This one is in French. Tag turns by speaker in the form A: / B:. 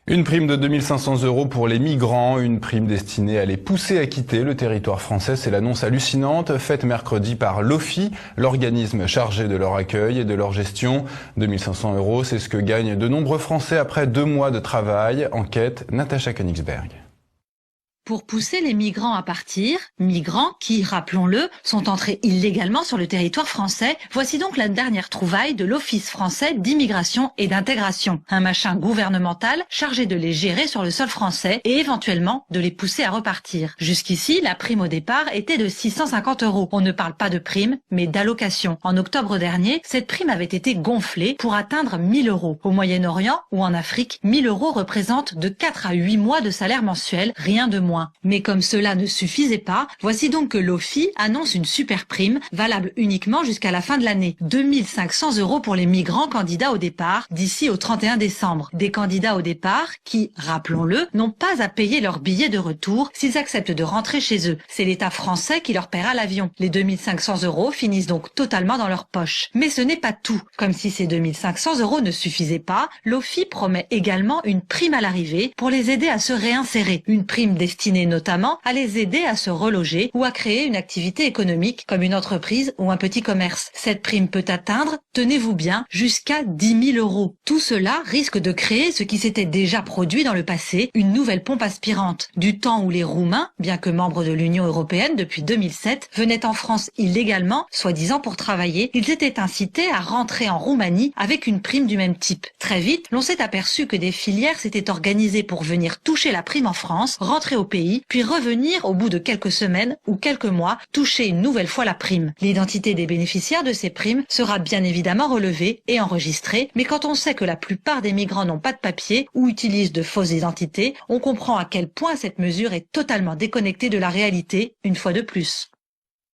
A: Une prime de 2 500 € pour les migrants, une prime destinée à les pousser à quitter le territoire français. C'est l'annonce hallucinante faite mercredi par l'OFII, l'organisme chargé de leur accueil et de leur gestion. 2 500 €, c'est ce que gagnent de nombreux Français après 2 mois de travail. Enquête, Natacha Königsberg.
B: Pour pousser les migrants à partir, migrants qui, rappelons-le, sont entrés illégalement sur le territoire français, voici donc la dernière trouvaille de l'Office français d'immigration et d'intégration. Un machin gouvernemental chargé de les gérer sur le sol français et éventuellement de les pousser à repartir. Jusqu'ici, la prime au départ était de 650 €. On ne parle pas de prime, mais d'allocation. En octobre dernier, cette prime avait été gonflée pour atteindre 1 000 €. Au Moyen-Orient ou en Afrique, 1 000 € représentent de 4 à 8 mois de salaire mensuel, rien de moins. Mais comme cela ne suffisait pas, voici donc que l'OFII annonce une super prime, valable uniquement jusqu'à la fin de l'année. 2 500 € pour les migrants candidats au départ, d'ici au 31 décembre. Des candidats au départ qui, rappelons-le, n'ont pas à payer leur billet de retour s'ils acceptent de rentrer chez eux. C'est l'État français qui leur paiera l'avion. Les 2 500 € finissent donc totalement dans leur poche. Mais ce n'est pas tout. Comme si ces 2 500 € ne suffisaient pas, l'OFII promet également une prime à l'arrivée pour les aider à se réinsérer. Une prime destinée notamment à les aider à se reloger ou à créer une activité économique comme une entreprise ou un petit commerce. Cette prime peut atteindre, tenez-vous bien, jusqu'à 10 000 €. Tout cela risque de créer ce qui s'était déjà produit dans le passé, une nouvelle pompe aspirante. Du temps où les Roumains, bien que membres de l'Union européenne depuis 2007, venaient en France illégalement, soi-disant pour travailler, ils étaient incités à rentrer en Roumanie avec une prime du même type. Très vite, l'on s'est aperçu que des filières s'étaient organisées pour venir toucher la prime en France, rentrer au pays, puis revenir au bout de quelques semaines ou quelques mois, toucher une nouvelle fois la prime. L'identité des bénéficiaires de ces primes sera bien évidemment relevée et enregistrée, mais quand on sait que la plupart des migrants n'ont pas de papier ou utilisent de fausses identités, on comprend à quel point cette mesure est totalement déconnectée de la réalité, une fois de plus.